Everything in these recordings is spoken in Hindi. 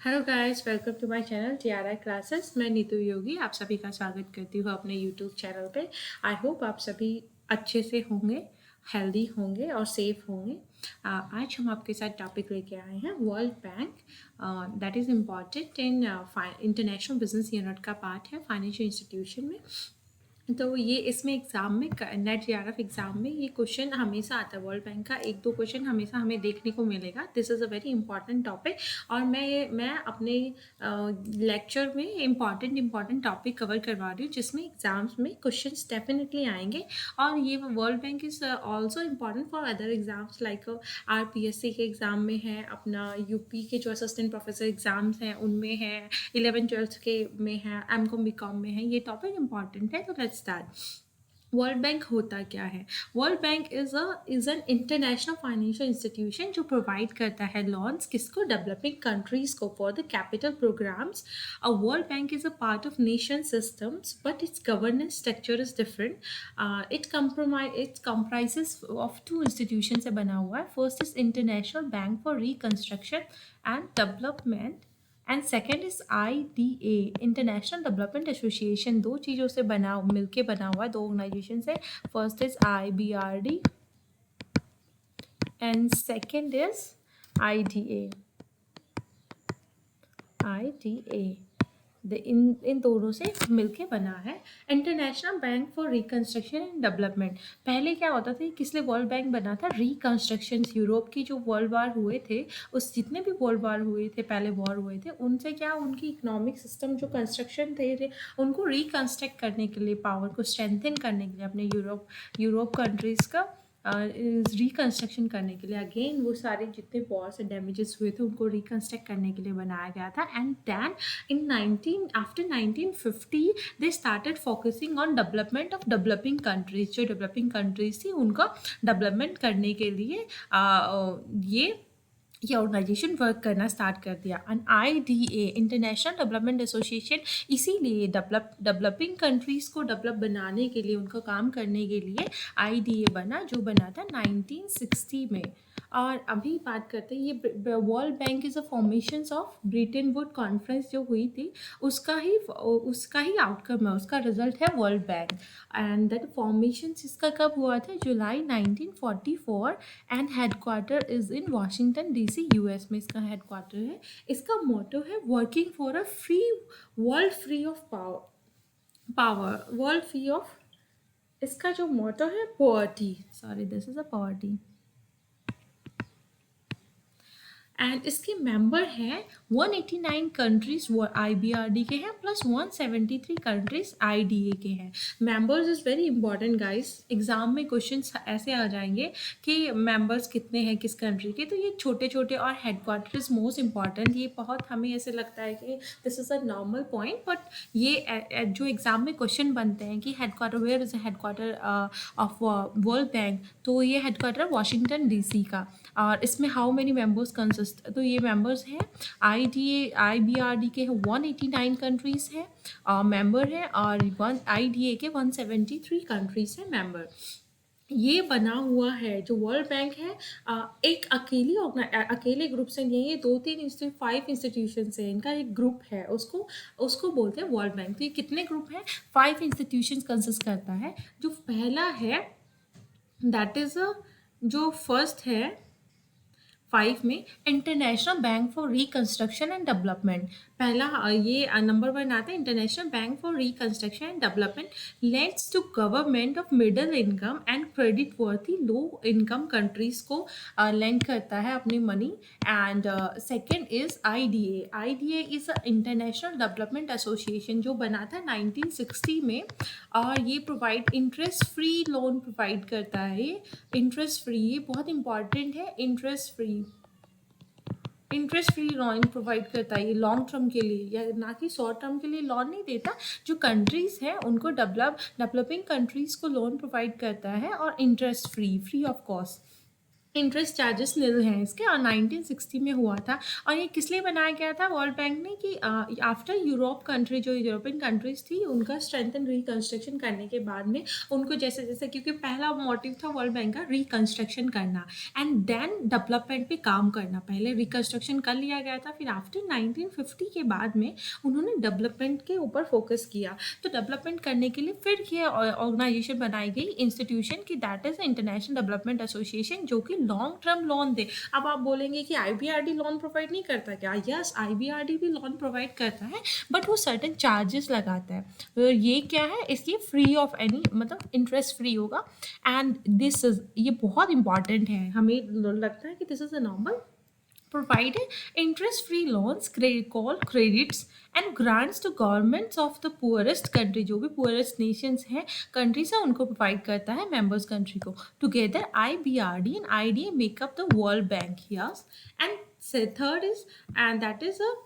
Hello guys, welcome to my channel TRI classes. मैं नीतू योगी आप सभी का स्वागत करती हूँ अपने यूट्यूब चैनल पे। आई होप आप सभी अच्छे से होंगे, हेल्दी होंगे और सेफ होंगे। आज हम आपके साथ टॉपिक लेके आए हैं world bank. That is important in international business unit का पार्ट है फाइनेंशियल इंस्टीट्यूशन में। तो ये इसमें एग्ज़ाम में नेट जेआरएफ एग्ज़ाम में ये क्वेश्चन हमेशा आता है। वर्ल्ड बैंक का एक दो क्वेश्चन हमेशा हमें देखने को मिलेगा। This is a very important topic और मैं अपने लेक्चर में इम्पॉर्टेंट टॉपिक कवर करवा रही हूँ जिसमें एग्ज़ाम्स में क्वेश्चंस डेफिनेटली आएंगे। और ये world bank is also important for other exams like RPSC के एग्ज़ाम में है, अपना यूपी के जो असिस्टेंट प्रोफेसर एग्ज़ाम्स हैं उनमें है, 11th 12th के में है, एमकॉम बीकॉम में है। ये टॉपिक इंपॉर्टेंट है। तो लेट्स स्टार्ट। वर्ल्ड बैंक होता क्या है? World bank is an international financial institution जो प्रोवाइड करता है लोन्स किसको? डेवलपिंग कंट्रीज को for the capital programs. A world bank is a part of nation systems but its governance structure is different. It comprises of two institution से बना हुआ है। First is international bank for reconstruction and development and second is IDA, international development association. दो चीज़ों से मिलके बना हुआ है, दो ऑर्गेनाइजेशन से। First is IBRD and second is IDA। इन दोनों से मिलके बना है international bank for reconstruction and development. पहले क्या होता था, किस लिए वर्ल्ड बैंक बना था? रिकंस्ट्रक्शन। यूरोप की जो वर्ल्ड वार हुए थे, उस जितने भी वर्ल्ड वार हुए थे, पहले वॉर हुए थे, उनसे क्या उनकी इकोनॉमिक सिस्टम जो कंस्ट्रक्शन थे उनको रिकंस्ट्रक्ट करने के लिए, पावर को स्ट्रेंथन करने के लिए अपने यूरोप कंट्रीज़ का रिकंस्ट्रक्शन करने के लिए, अगेन वो सारे जितने वॉर्स एंड डैमेजेस हुए थे उनको रिकंस्ट्रक्ट करने के लिए बनाया गया था। And then after 1950 they started focusing on development of developing countries. जो डेवलपिंग कंट्रीज थी उनका डेवलपमेंट करने के लिए ये ऑर्गेनाइजेशन वर्क करना स्टार्ट कर दिया। And IDA, international development association, इसीलिए डेवलपिंग कंट्रीज़ को डेवलप बनाने के लिए, उनका काम करने के लिए IDA बना, जो बना था 1960 में। और अभी बात करते हैं, ये world bank is a formation of Britain would conference जो हुई थी, उसका ही आउटकम है, उसका रिजल्ट है world bank. And that formation इसका कब हुआ था? जुलाई 1944 and headquarter is in Washington DC, US में इसका हेडक्वार्टर है। इसका मोटो है working for a free world, free of power world free of. इसका जो मोटो है poverty, sorry this is a poverty. And इसके मेंबर हैं 189 कंट्रीज वो IBRD के हैं, प्लस 173 कंट्रीज IDA के हैं। Members is very important guys. Exam में क्वेश्चंस ऐसे आ जाएंगे कि मेंबर्स कितने हैं किस कंट्री के, तो ये छोटे छोटे, और हेडक्वार्टर इज़ मोस्ट इम्पॉर्टेंट। ये बहुत हमें ऐसे लगता है कि this is a normal point, but ये जो एग्जाम में क्वेश्चन बनते हैं कि headquarter, where is the headquarter of world bank, तो ये हेडक्वार्टर वाशिंगटन DC का। और इसमें हाउ मेनी मेंबर्स कंसिस्ट, तो ये मेंबर्स हैं IBRD के 189 कंट्रीज़ हैं मेंबर हैं, और IDA के 173 कंट्रीज़ हैं मेंबर। ये बना हुआ है जो वर्ल्ड बैंक है, एक अकेले ग्रुप से नहीं है, 5 इंस्टीट्यूशन है, इनका एक ग्रुप है, उसको उसको बोलते हैं वर्ल्ड बैंक। तो ये कितने ग्रुप हैं? 5 इंस्टीट्यूशन कंसिस्ट करता है। जो पहला है दैट इज़ जो फर्स्ट है 5 में, international bank for reconstruction and development. पहला ये नंबर 1 आता है, international bank for reconstruction and development lets to government of middle income and credit worthy low income countries को लेंड करता है अपनी money. And second is IDA is international development association, जो बना था 1960 में, और ये provide interest free loan provide करता है। ये इंटरेस्ट फ्री, ये बहुत इंपॉर्टेंट है। इंटरेस्ट फ्री लोन प्रोवाइड करता है ये लॉन्ग टर्म के लिए, या ना कि शॉर्ट टर्म के लिए लोन नहीं देता। जो कंट्रीज़ हैं उनको डेवलपिंग कंट्रीज़ को लोन प्रोवाइड करता है, और interest free of cost. Interest charges nil हैं इसके, और 1960 में हुआ था। और ये किस लिए बनाया गया था वर्ल्ड बैंक ने कि आफ्टर यूरोप कंट्री, जो यूरोपियन कंट्रीज थी, उनका स्ट्रेंथ एंड रिकंस्ट्रक्शन करने के बाद में उनको जैसे जैसे, क्योंकि पहला मोटिव था वर्ल्ड बैंक का रिकंस्ट्रक्शन करना एंड देन डेवलपमेंट पे काम करना। पहले रिकंस्ट्रक्शन कर लिया गया था, फिर आफ्टर 1950 के बाद में उन्होंने डेवलपमेंट के ऊपर फोकस किया। तो डेवलपमेंट करने के लिए फिर ये ऑर्गेनाइजेशन बनाई गई इंस्टीट्यूशन की, that is international development association, जो कि लॉन्ग टर्म लोन दे। अब आप बोलेंगे कि आईबीआरडी लोन प्रोवाइड नहीं करता क्या? यस, आईबीआरडी भी लोन प्रोवाइड करता है, बट वो सर्टेन चार्जेस लगाता है। तो ये क्या है, इसलिए फ्री ऑफ एनी, मतलब इंटरेस्ट फ्री होगा। एंड दिस इज, ये बहुत इंपॉर्टेंट है, हमें लगता है कि this is a normal, provided interest-free loans, called credits, and grants to governments of the poorest country, जो भी poorest nations हैं, countries हैं, उनको provide करता है members country को। Together IBRD and IDA make up the World Bank, yes। And third is, and that is a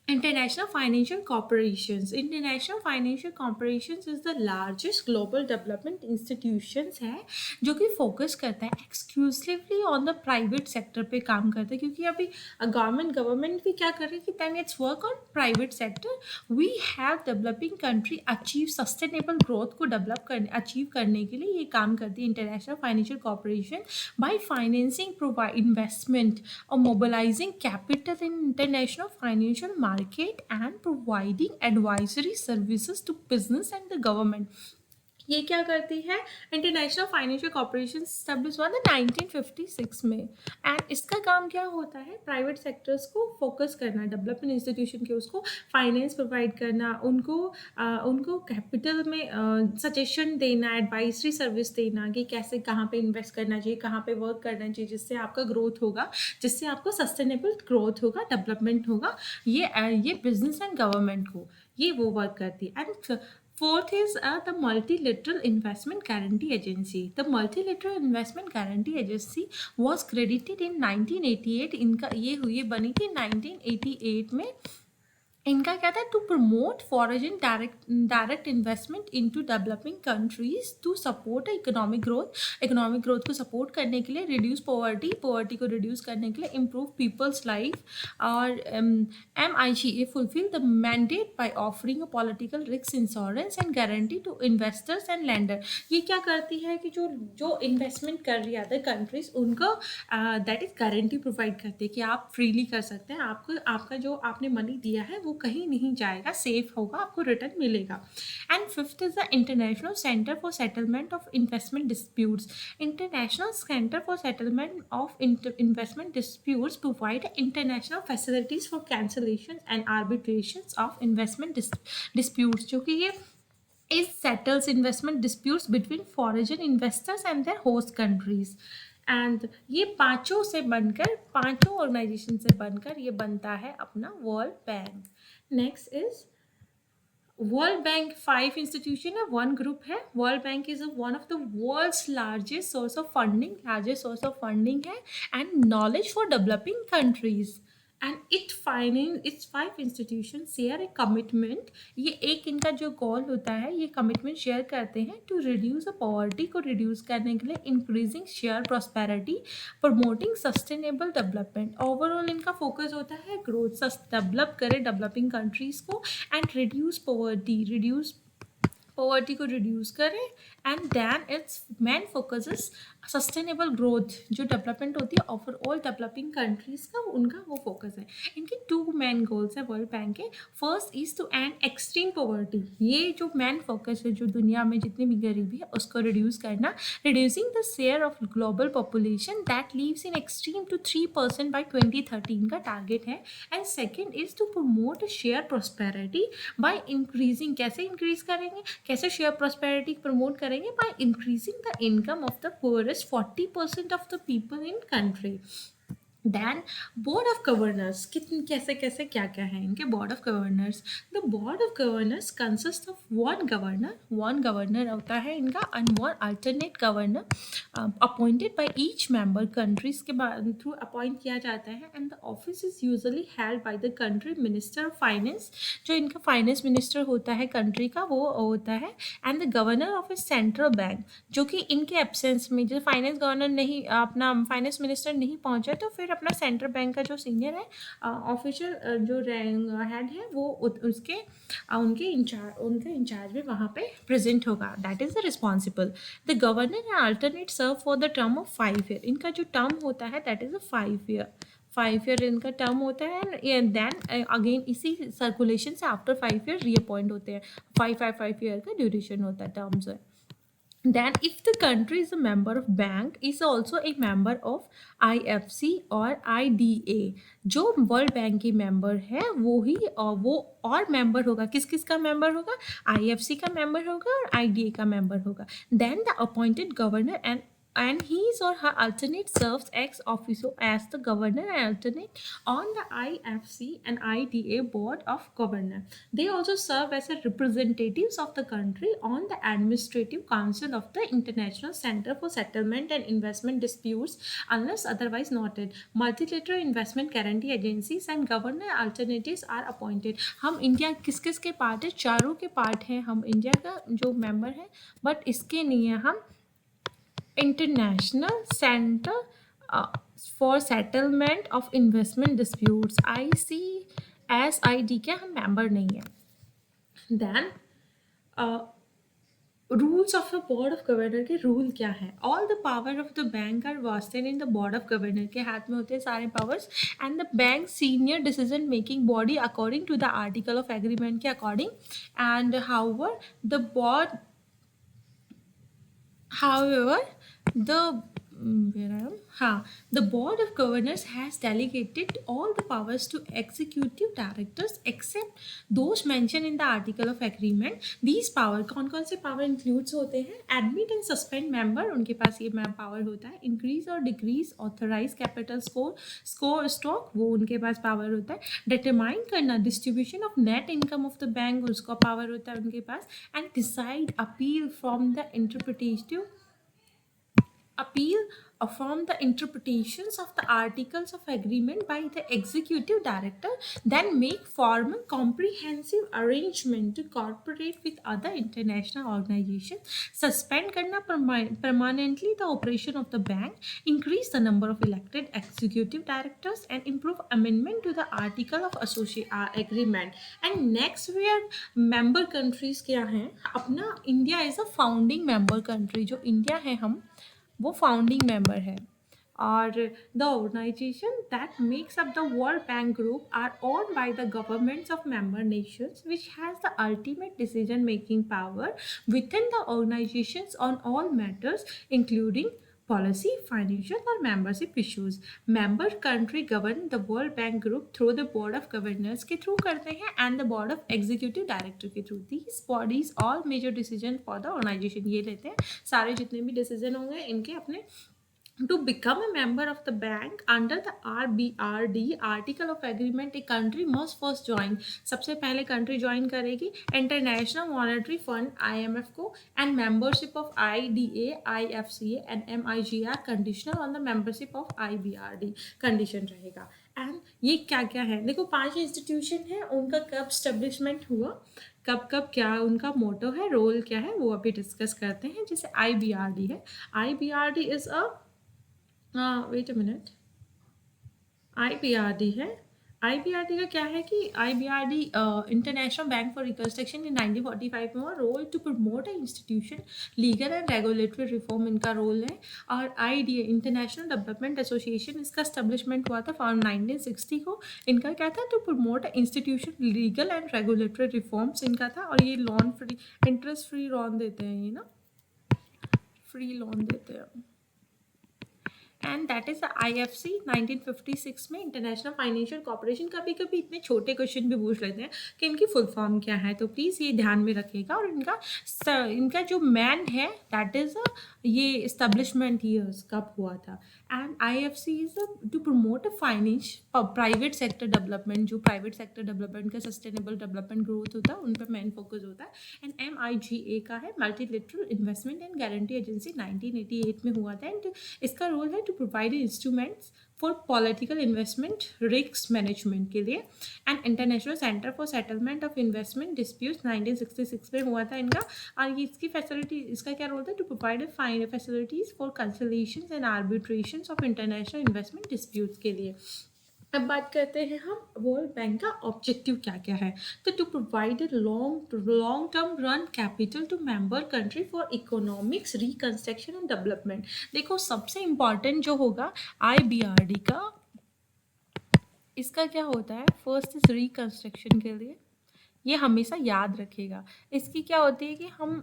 International Financial Corporations. International Financial Corporations is the largest global development institutions है, जो कि फोकस करता है exclusively on the private sector पे काम करता है। क्योंकि अभी गवर्नमेंट भी क्या कर रही है कि then it's work on private sector. We have developing country achieve sustainable growth को डेवलप करने, अचीव करने के लिए ये काम करती है international financial corporation, by financing, provide investment और mobilising capital in international financial market and providing advisory services to business and the government। ये क्या करती है, इंटरनेशनल फाइनेंशियल कॉर्पोरेशन स्टैब्लिश हुआ था 1956 में। एंड इसका काम क्या होता है, प्राइवेट सेक्टर्स को फोकस करना, डेवलपमेंट इंस्टीट्यूशन के उसको फाइनेंस प्रोवाइड करना, उनको कैपिटल में सजेशन देना, एडवाइजरी सर्विस देना कि कैसे कहाँ पे इन्वेस्ट करना चाहिए, कहाँ पे वर्क करना चाहिए, जिससे आपका ग्रोथ होगा, जिससे आपको सस्टेनेबल ग्रोथ होगा, डेवलपमेंट होगा। ये बिजनेस एंड गवर्नमेंट को ये वो वर्क करती है। And fourth is the Multilateral Investment Guarantee Agency. The Multilateral Investment Guarantee Agency was credited in 1988। इनका ये बनी थी 1988 में। इनका क्या था, to promote foreign direct investment into developing countries to support economic growth को सपोर्ट करने के लिए, रिड्यूस पॉवर्टी को रिड्यूस करने के लिए, इम्प्रूव पीपल्स लाइफ। और MIGA fulfil the mandate by offering a political risk insurance and guarantee to investors and lender. ये क्या करती है कि जो इन्वेस्टमेंट कर रही है अदर कंट्रीज, उनको दैट इज गारंटी प्रोवाइड करती है कि आप फ्रीली कर सकते हैं, आपका जो आपने मनी दिया है वो कहीं नहीं जाएगा, सेफ होगा, आपको रिटर्न मिलेगा। And fifth is the international centre for settlement of investment disputes. International centre for settlement of investment disputes provide international facilities for cancellation and arbitration of investment disputes, जो कि ये it settles investment disputes between foreign investors and their host countries। And ये पांचों ऑर्गेनाइजेशन से बनकर ये बनता है अपना world bank. Next is world bank, 5 institution है, 1 ग्रुप है। World bank is one of the world's largest source of funding है and knowledge for developing countries. And its 5 institution share a commitment. ये एक इनका जो गोल होता है, ये कमिटमेंट शेयर करते हैं टू रिड्यूस पॉवर्टी को रिड्यूस करने के लिए, increasing share prosperity, promoting sustainable development. Overall इनका फोकस होता है ग्रोथ, डेवलप करे डेवलपिंग कंट्रीज को, एंड रिड्यूस पॉवर्टी को रिड्यूस करें। And then it's main focus is sustainable growth, जो डेवलपमेंट होती है ओवरऑल डेवलपिंग कंट्रीज का, उनका वो फोकस है। इनके 2 मेन गोल्स है वर्ल्ड बैंक के। First is to end extreme poverty. ये जो मेन फोकस है, जो दुनिया में जितनी भी गरीबी है उसको रिड्यूस करना, reducing the share of global population that lives in extreme to 3% by 2013 का टारगेट है। And second is to promote share prosperity by increasing, कैसे इंक्रीज करेंगे, कैसे शेयर प्रॉस्पेरिटी प्रमोट करेंगे, by increasing the income of the poorest 40% of the people in country। Then board of governors कितने कैसे कैसे क्या क्या है इनके board of governors. The board of governors consist of one governor होता है इनका and one alternate governor appointed by each member countries के थ्रू अपॉइंट किया जाता है and the office is usually held by the country minister of finance. जो इनका फाइनेंस मिनिस्टर होता है कंट्री का वो होता है and the governor of A central bank, जो कि इनके एब्सेंस में जो फाइनेंस गवर्नर नहीं अपना फाइनेंस मिनिस्टर नहीं पहुंचा तो फिर अपना सेंट्रल बैंक का जो सीनियर है ऑफिशियल जो रैंक हेड है वो उसके उनके इंचार्ज में वहाँ पे प्रेजेंट होगा, that is the responsible. The governor alternate serve for the term of 5 year, इनका जो टर्म होता है that is a 5 year. 5 year इनका टर्म होता है एंड देन अगेन इसी सर्कुलेशन से आफ्टर 5 ईयर रीअपॉइंट होते हैं। 5 ईयर का ड्यूरेशन होता है टर्म्स है। Then if the country is a member of bank is also a member of IFC और IDA, जो वर्ल्ड बैंक की मेंबर है वो ही और वो और मेंबर होगा, किस किस का मेंबर होगा, IFC का मेंबर होगा और IDA का मेंबर होगा। Then the appointed governor and his or her alternate serves ex officio as the governor and alternate on the IFC and IDA board of governor. They also serve as a representatives of the country on the administrative council of the International Center for Settlement and Investment Disputes unless otherwise noted. Multilateral investment guarantee agencies and governor alternatives are appointed. हम इंडिया किस किस के पार्ट है, चारों के पार्ट हैं हम इंडिया का जो मेंबर है, बट इसके नहीं है हम international centre for settlement of investment disputes ICSID के हम मेंबर नहीं है। Then rules of the board of governor के रूल क्या है, all the power of the bank are vested in the board of governor, के हाथ में होते हैं सारे powers and the bank senior decision making body according to the article of agreement के according and however the board however the the board of governors has delegated all the powers to executive directors except those mentioned in the article of agreement. These power कौन कौन से power includes होते हैं, admit and suspend member उनके पास ये power होता है, increase और decrease authorize capital score stock वो उनके पास power होता है, determine करना distribution of net income of the bank उसका power होता है उनके पास, and decide appeal from the from the interpretations of the articles of agreement by the executive director, then make formal comprehensive arrangement to cooperate with other international organizations, suspend karna permanently the operation of the bank, increase the number of elected executive directors and improve amendment to the article of agreement. And next we are member countries क्या हैं अपना, India is a founding member country, जो इंडिया है हम वो फाउंडिंग मेंबर है और the organization that makes up the world bank group are owned by the governments of member nations which has the ultimate decision making power within the organizations on all matters including policy, financial or membership issues. Member country govern the World Bank Group through the Board of Governors के through करते हैं and the Board of Executive Director के through. These bodies all major decision for the organization ये लेते हैं, सारे जितने भी decision होंगे इनके अपने to become a member of the bank under the RBRD article of agreement, a country must first join. सबसे पहले country join करेगी International Monetary Fund IMF को and membership of IDA, IFCA and MIGR conditional on the membership of IBRD condition रहेगा। एंड ये क्या क्या है देखो, 5 इंस्टीट्यूशन है, उनका कब स्टेब्लिशमेंट हुआ, कब कब क्या उनका मोटो है, रोल क्या है, वो अभी डिस्कस करते हैं। जैसे IBRD है, IBRD is a wait a minute, IBRD है, IBRD का क्या है कि IBRD international bank for reconstruction in 1945 में हुआ, role to promote a institution legal and regulatory reform इनका रोल है। और IDA इंटरनेशनल डेवलपमेंट एसोसिएशन, इसका स्टेब्लिशमेंट हुआ था फॉर 1960 को, इनका क्या था to promote institution legal and regulatory reforms इनका था। और ये loan free, interest free loan देते हैं, ये ना फ्री लोन देते हैं। एंड दैट इज IFC 1956 में इंटरनेशनल फाइनेंशियल कॉर्पोरेशन। कभी कभी इतने छोटे क्वेश्चन भी पूछ लेते हैं कि इनकी फुल फॉर्म क्या है, तो प्लीज़ ये ध्यान में रखिएगा। और इनका जो मैन है दैट इज़ ये इस्टेब्लिशमेंट ईयर्स कब हुआ था। And IFC is to promote a finance private sector development, जो प्राइवेट सेक्टर डेवलपमेंट का सस्टेनेबल डेवलपमेंट ग्रोथ होता है उन पर मेन फोकस होता है। एंड MIGA का है multilateral investment and guarantee agency, 1988 में हुआ था। एंड इसका रोल है to provide instruments for political investment risk management के लिए। And international centre for settlement of investment disputes 1966 में हुआ था इनका। और ये इसकी फैसिलिटी, इसका क्या रोल था, to provide fine facilities for conciliation and arbitration of international investment disputes के लिए। अब बात करते हैं हम वर्ल्ड बैंक का ऑब्जेक्टिव क्या क्या है। तो to provide a long term run capital to member country for economics reconstruction and development. देखो सबसे इम्पॉर्टेंट जो होगा IBRD का, इसका क्या होता है, फर्स्ट इज रिकंस्ट्रक्शन के लिए, ये हमेशा याद रखेगा। इसकी क्या होती है कि हम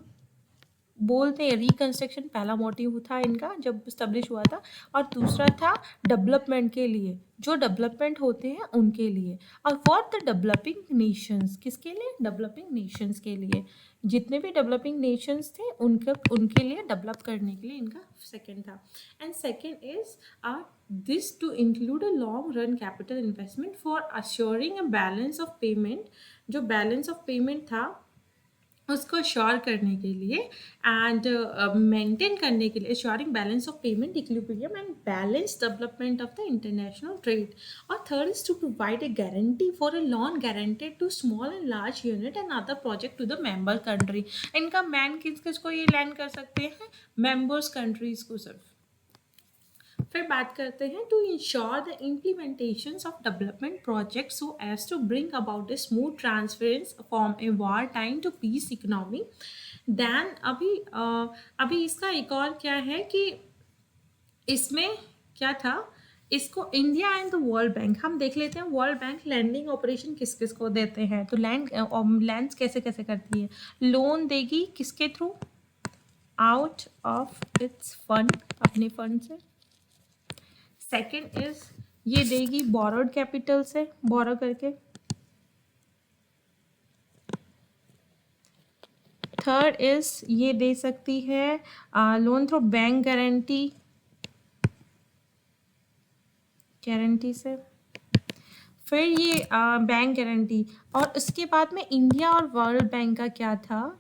बोलते हैं रिकंस्ट्रक्शन पहला मोटिव था इनका जब स्टैब्लिश हुआ था, और दूसरा था डेवलपमेंट के लिए, जो डेवलपमेंट होते हैं उनके लिए, और फॉर द डेवलपिंग नेशंस, किसके लिए, डेवलपिंग नेशंस के लिए, जितने भी डेवलपिंग नेशंस थे उनके लिए डेवलप करने के लिए इनका सेकंड था। And second is this to include a long run capital investment for assuring a balance of payment, जो बैलेंस ऑफ पेमेंट था उसको श्योर करने के लिए एंड मेंटेन करने के लिए, ensuring balance of payment equilibrium and balance development of the international trade. और third is to provide a guarantee for a loan guaranteed to small and large unit and other project to the member country. इनका मैन किस किस को ये लैंड कर सकते हैं, मेंबर्स कंट्रीज को सिर्फ। फिर बात करते हैं to ensure the implementation of development project so as to bring about a smooth transference from a war time to peace economy. Then अभी इसका एक और क्या है कि इसमें क्या था, इसको India and the world bank हम देख लेते हैं। वर्ल्ड बैंक लैंडिंग ऑपरेशन किस किस को देते हैं, तो लैंड्स कैसे कैसे करती है, लोन देगी किसके through, out of its fund, अपने फंड से। सेकेंड इज ये देगी बोरोड कैपिटल से, बोरो करके। थर्ड इज ये दे सकती है लोन थ्रू बैंक गारंटी से। फिर ये बैंक गारंटी, और उसके बाद में इंडिया और वर्ल्ड बैंक का क्या था,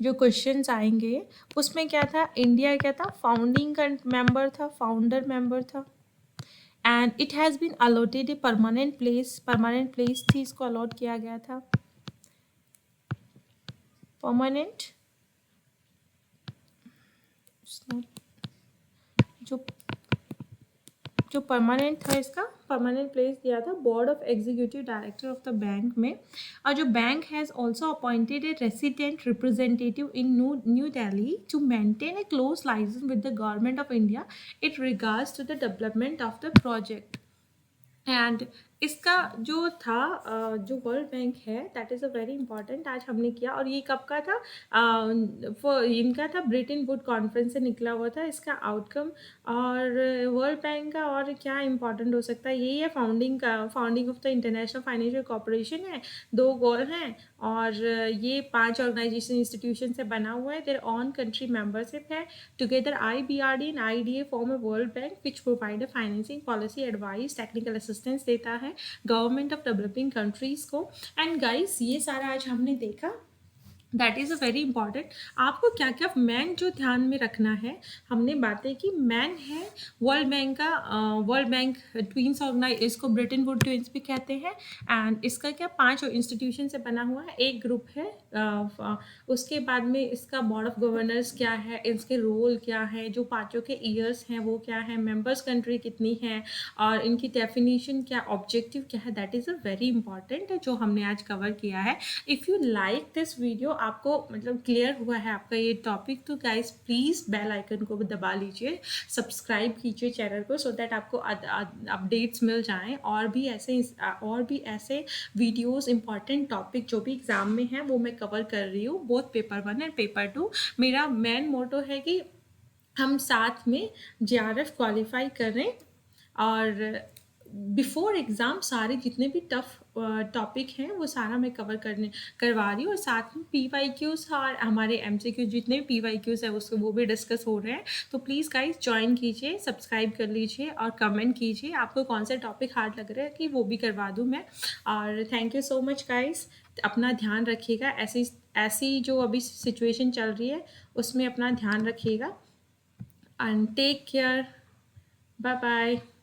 जो क्वेश्चंस आएंगे उसमें क्या था, इंडिया क्या था, फाउंडिंग मेंबर था, फाउंडर मेंबर था। And it has been allotted a permanent place थी, इसको अलॉट किया गया था परमानेंट, जो जो परमानेंट था, इसका परमानेंट प्लेस दिया था board of executive director of the bank में। और जो bank has also appointed a resident representative in New Delhi to maintain a close licence with the government of India it regards to the development of the project. And इसका जो था जो वर्ल्ड बैंक है that is a very important, आज हमने किया। और ये कब का था, इनका था ब्रिटेन वुड कॉन्फ्रेंस से निकला हुआ था इसका आउटकम। और वर्ल्ड बैंक का और क्या इंपॉर्टेंट हो सकता है, यही है founding of the international financial corporation है, 2 गोल हैं, और ये 5 ऑर्गेनाइजेशन इंस्टीट्यूशन से बना हुआ है, देयर ऑन कंट्री मेंबरशिप है। Together IBRD and IDA form a world bank which provide a financing policy advice, technical assistance देता है गवर्नमेंट ऑफ डेवलपिंग कंट्रीज को। एंड गाइस ये सारा आज हमने देखा, that is a very important. आपको क्या क्या मैन जो ध्यान में रखना है, हमने बातें की। मैन है वर्ल्ड बैंक का, वर्ल्ड बैंक ट्विंस ऑर्गेनाइज, इसको ब्रिटेन वुड ट्विंस भी कहते हैं। एंड इसका क्या 5 इंस्टीट्यूशन से बना हुआ है, एक ग्रुप है। उसके बाद में इसका बोर्ड ऑफ गवर्नर्स क्या है, इसके रोल क्या है, जो 5 के ईयर्स हैं वो क्या है, मेंबर्स कंट्री कितनी है, और इनकी डेफिनेशन क्या, ऑब्जेक्टिव क्या है, that is a very important जो हमने आज कवर किया है। If you like this video, आपको मतलब क्लियर हुआ है आपका ये टॉपिक, तो गाइस प्लीज़ बेल आइकन को भी दबा लीजिए, सब्सक्राइब कीजिए चैनल को, सो दैट आपको अपडेट्स मिल जाएं। और भी ऐसे वीडियोस इंपॉर्टेंट टॉपिक जो भी एग्ज़ाम में हैं वो मैं कवर कर रही हूँ, बोथ पेपर 1 एंड पेपर 2। मेरा मेन मोटो है कि हम साथ में जेआरएफ क्वालिफाई करें और बिफोर एग्ज़ाम सारे जितने भी टफ टॉपिक हैं वो सारा मैं कवर करने करवा रही हूँ, और साथ में पीवाईक्यूज़ और हमारे एमसीक्यू जितने भी पीवाईक्यूज़ है उसको वो भी डिस्कस हो रहे हैं। तो प्लीज़ गाइस ज्वाइन कीजिए, सब्सक्राइब कर लीजिए और कमेंट कीजिए आपको कौन सा टॉपिक हार्ड लग रहा है कि वो भी करवा दूँ मैं। और thank you so much guys, अपना ध्यान रखिएगा, ऐसी ऐसी जो अभी सिचुएशन चल रही है उसमें अपना ध्यान रखिएगा, and take care. Bye bye.